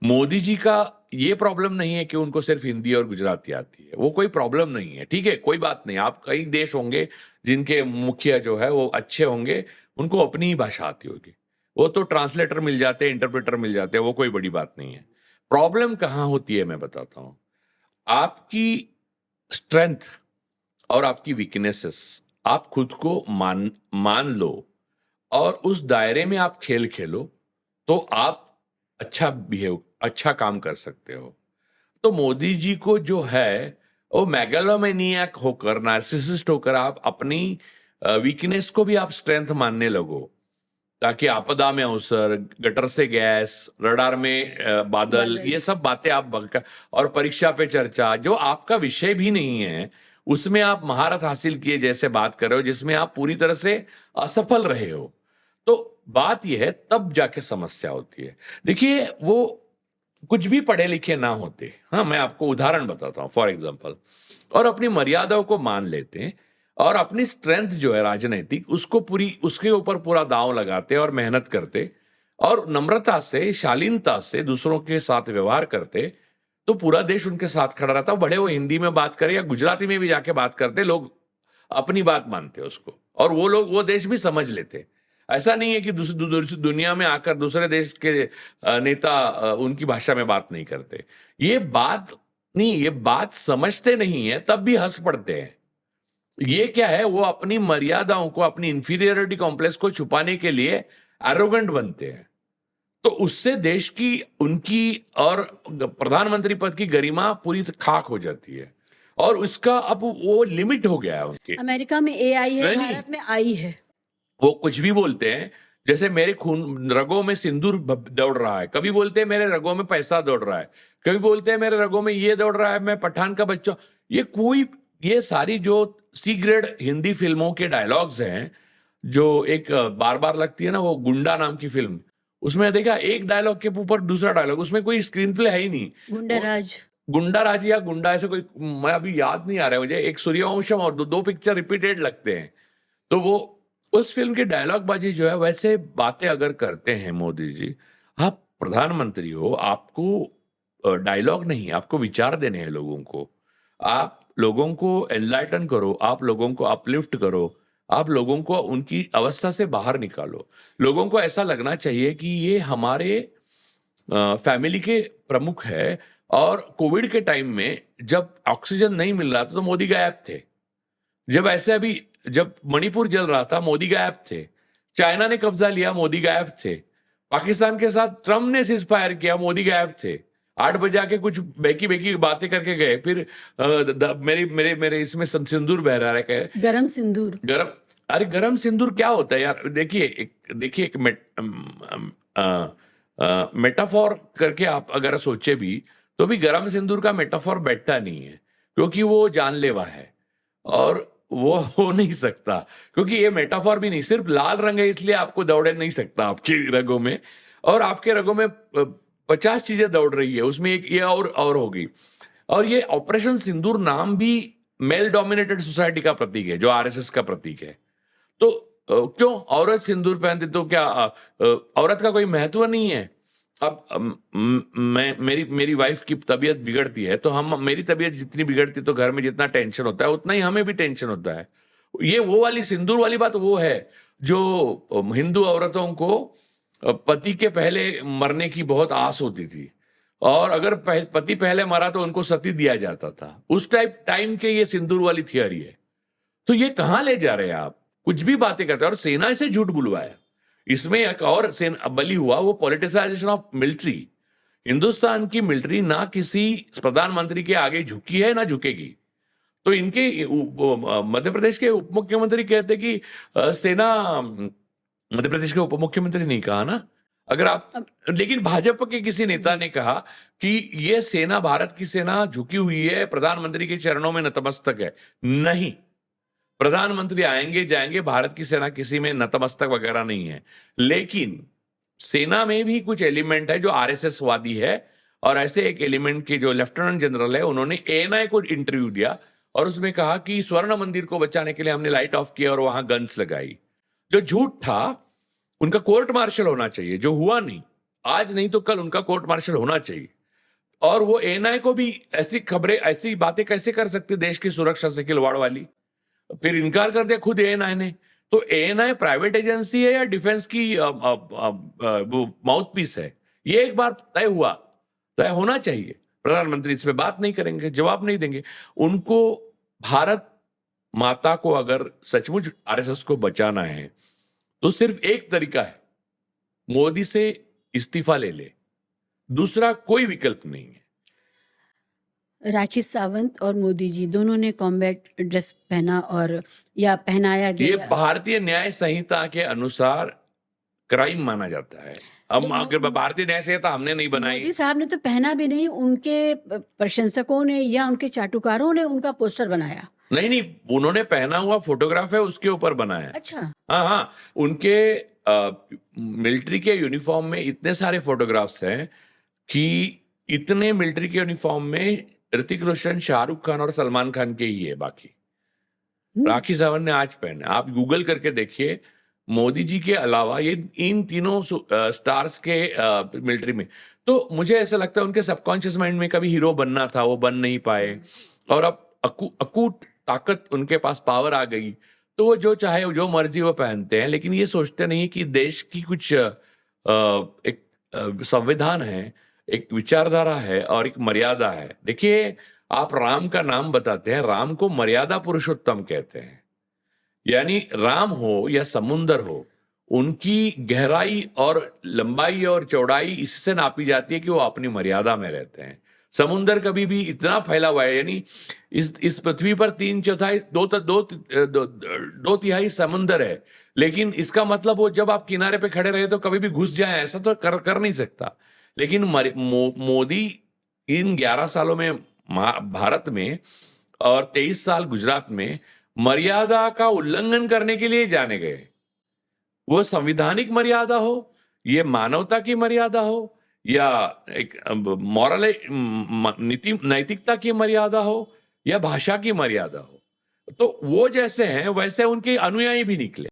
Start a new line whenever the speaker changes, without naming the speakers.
मोदी जी का ये प्रॉब्लम नहीं है कि उनको सिर्फ हिंदी और गुजराती आती है, वो कोई प्रॉब्लम नहीं है, ठीक है, कोई बात नहीं। आप कई देश होंगे जिनके मुखिया जो है वो अच्छे होंगे, उनको अपनी ही भाषा आती होगी, वो तो ट्रांसलेटर मिल जाते हैं, इंटरप्रेटर मिल जाते हैं, वो कोई बड़ी बात नहीं है। प्रॉब्लम कहाँ होती है मैं बताता हूँ। आपकी स्ट्रेंथ और आपकी वीकनेसेस, आप खुद को मान मान लो और उस दायरे में आप खेल खेलो, तो आप अच्छा काम कर सकते हो। तो मोदी जी को जो है वो मैगलोमैनियक होकर, नार्सिसिस्ट होकर आप अपनी वीकनेस को भी आप स्ट्रेंथ मानने लगो, ताकि आपदा में अवसर, गटर से गैस, रडार में बादल, ये सब बातें और परीक्षा पे चर्चा, जो आपका विषय भी नहीं है, उसमें आप महारत हासिल किए जैसे बात कर रहे हो, जिसमें आप पूरी तरह से असफल रहे हो। तो बात यह है, तब जाके समस्या होती है। देखिए, वो कुछ भी पढ़े लिखे ना होते, हाँ, मैं आपको उदाहरण बताता हूं फॉर एग्जांपल, और अपनी मर्यादाओं को मान लेते हैं और अपनी स्ट्रेंथ जो है राजनीतिक, उसको पूरी, उसके ऊपर पूरा दांव लगाते और मेहनत करते और नम्रता से, शालीनता से दूसरों के साथ व्यवहार करते, तो पूरा देश उनके साथ खड़ा रहता। भले वो हिंदी में बात करे या गुजराती में भी जाके बात करते, लोग अपनी बात मानते उसको, और वो लोग, वो देश भी समझ लेते। ऐसा नहीं है कि दूसरी दुनिया में आकर दूसरे देश के नेता उनकी भाषा में बात नहीं करते। ये बात नहीं, ये बात समझते नहीं है, तब भी हंस पड़ते हैं। ये क्या है, वो अपनी मर्यादाओं को, अपनी इंफीरियरिटी कॉम्प्लेक्स को छुपाने के लिए एरोगेंट बनते हैं। तो उससे देश की, उनकी और प्रधानमंत्री पद की गरिमा पूरी खाक हो जाती है, और उसका अब वो लिमिट हो गया है उनके।
अमेरिका में AI है, भारत में आई है।
वो कुछ भी बोलते हैं, जैसे मेरे खून रगों में सिंदूर दौड़ रहा है, कभी बोलते हैं मेरे रगों में पैसा दौड़ रहा है, कभी बोलते हैं मेरे रगों में ये दौड़ रहा है, मैं पठान का बच्चा। ये सारी जो सी ग्रेड हिंदी फिल्मों के डायलॉग्स हैं, जो एक बार बार लगती है ना, वो गुंडा नाम की फिल्म, उसमें देखा एक डायलॉग के ऊपर दूसरा डायलॉग, उसमें कोई स्क्रीन प्ले है ही नहीं। गुंडा राज या गुंडा, ऐसे कोई, मैं अभी याद नहीं आ रहा है मुझे, एक सूर्यवंशम और दो पिक्चर रिपीटेड लगते हैं। तो वो उस फिल्म की डायलॉग बाजी जो है, वैसे बातें अगर करते हैं मोदी जी, आप प्रधानमंत्री हो, आपको डायलॉग नहीं, आपको विचार देने हैं लोगों को। आप लोगों को एनलाइटन करो, आप लोगों को अपलिफ्ट करो, आप लोगों को उनकी अवस्था से बाहर निकालो। लोगों को ऐसा लगना चाहिए कि ये हमारे फैमिली के प्रमुख है। और कोविड के टाइम में जब ऑक्सीजन नहीं मिल रहा था तो मोदी गायब थे। जब मणिपुर जल रहा था, मोदी गायब थे। चाइना ने कब्जा लिया, मोदी गायब थे। पाकिस्तान के साथ ट्रम्प ने सीज फायर किया, मोदी गायब थे। 8 बजे आके कुछ बेकी बातें करके गए, फिर मेरे इसमें सिंदूर बह रहा है,
गरम सिंदूर।
अरे गरम सिंदूर क्या होता है यार? देखिए एक मेटाफॉर करके आप अगर सोचे भी, तो भी गरम सिंदूर का मेटाफॉर बैठता नहीं है, क्योंकि वो जानलेवा है और वो हो नहीं सकता। क्योंकि ये मेटाफॉर भी नहीं, सिर्फ लाल रंग है इसलिए आपको दौड़े नहीं सकता आपके रगों में, और आपके रगों में 50 चीजें दौड़ रही है, उसमें एक ये और होगी। और ये ऑपरेशन सिंदूर नाम भी मेल डोमिनेटेड सोसाइटी का प्रतीक है, जो आरएसएस का प्रतीक है। तो क्यों औरत सिंदूर पहनती, तो क्या औरत का कोई महत्व नहीं है? अब मेरी वाइफ की तबीयत बिगड़ती है, तो मेरी तबीयत जितनी बिगड़ती, तो घर में जितना टेंशन होता है उतना ही हमें भी टेंशन होता है। ये वो वाली सिंदूर वाली बात वो है जो हिंदू औरतों को पति के पहले मरने की बहुत आस होती थी, और अगर पति पहले मरा तो उनको सती दिया जाता था। उस टाइम के ये सिंदूर वाली थियरी है। तो ये कहां ले जा रहे हैं आप? कुछ भी बातें करते हैं, और सेना से झूठ बुलवाया। इसमें एक और बली हुआ, वो पॉलिटिसाइजेशन ऑफ मिलिट्री। हिंदुस्तान की मिलिट्री ना किसी प्रधानमंत्री के आगे झुकी है ना झुकेगी। तो इनके मध्य प्रदेश के उप मुख्यमंत्री कहते कि सेना, मध्य प्रदेश के उप मुख्यमंत्री नहीं कहा ना, अगर आप, लेकिन भाजपा के किसी नेता ने कहा कि ये सेना, भारत की सेना झुकी हुई है, प्रधानमंत्री के चरणों में नतमस्तक है। नहीं, प्रधानमंत्री आएंगे जाएंगे, भारत की सेना किसी में नतमस्तक वगैरह नहीं है। लेकिन सेना में भी कुछ एलिमेंट है जो आरएसएस वादी है, और ऐसे एक एलिमेंट के जो लेफ्टिनेंट जनरल है, उन्होंने एएनआई को इंटरव्यू दिया और उसमें कहा कि स्वर्ण मंदिर को बचाने के लिए हमने लाइट ऑफ किया और वहां गन्स लगाई। जो झूठ था, उनका कोर्ट मार्शल होना चाहिए, जो हुआ नहीं। आज नहीं तो कल उनका कोर्ट मार्शल होना चाहिए। और वो एएनआई को भी ऐसी खबरें, ऐसी बातें कैसे कर सकते देश की सुरक्षा से खिलवाड़ वाली? फिर इनकार कर दिया खुद एएनआई ने। तो एएनआई प्राइवेट एजेंसी है या डिफेंस की वो माउथ पीस है? ये एक बार तय होना चाहिए। प्रधानमंत्री इस पे बात नहीं करेंगे, जवाब नहीं देंगे। उनको भारत माता को अगर सचमुच आरएसएस को बचाना है तो सिर्फ एक तरीका है, मोदी से इस्तीफा ले ले, दूसरा कोई विकल्प नहीं है।
राखी सावंत और मोदी जी दोनों ने कॉम्बैट ड्रेस पहना और या पहनाया
ये
गया।
भारतीय न्याय संहिता के अनुसार क्राइम माना जाता है। हम अगर भारतीय न्याय संहिता हमने नहीं बनाई।
मोदी साहब ने तो पहना भी नहीं, उनके प्रशंसकों ने या उनके चाटुकारों ने उनका पोस्टर बनाया।
नहीं, उन्होंने पहना हुआ फोटोग्राफ है, उसके ऊपर बनाया।
अच्छा।
हाँ, उनके मिलिट्री के यूनिफॉर्म में इतने सारे फोटोग्राफ्स हैं कि इतने मिलिट्री के यूनिफॉर्म में ऋतिक रोशन, शाहरुख खान और सलमान खान के ही है। बाकी राखी सावंत ने आज पहने। आप गूगल करके देखिए, मोदी जी के अलावा ये इन तीनों स्टार्स के मिलिट्री में। तो मुझे ऐसा लगता है उनके सबकॉन्शियस माइंड में कभी हीरो बनना था, वो बन नहीं पाए, और अब अकूट ताकत उनके पास पावर आ गई, तो वो जो चाहे जो मर्जी वो पहनते हैं। लेकिन ये सोचते नहीं कि देश की कुछ एक संविधान है, एक विचारधारा है और एक मर्यादा है। देखिए, आप राम का नाम बताते हैं, राम को मर्यादा पुरुषोत्तम कहते हैं। यानी राम हो या समुंदर हो, उनकी गहराई और लंबाई और चौड़ाई इससे नापी जाती है कि वो अपनी मर्यादा में रहते हैं। समुंदर कभी भी इतना फैला हुआ है, यानी इस पृथ्वी पर 2 तिहाई समुंदर है, लेकिन इसका मतलब वो जब आप किनारे पे खड़े रहे तो कभी भी घुस जाए, ऐसा तो कर नहीं सकता। लेकिन मोदी इन 11 सालों में भारत में और 23 साल गुजरात में मर्यादा का उल्लंघन करने के लिए जाने गए। वो संविधानिक मर्यादा हो, ये मानवता की मर्यादा हो, या एक मॉरल नैतिकता की मर्यादा हो, या भाषा की मर्यादा हो, तो वो जैसे हैं वैसे उनके अनुयायी भी निकले।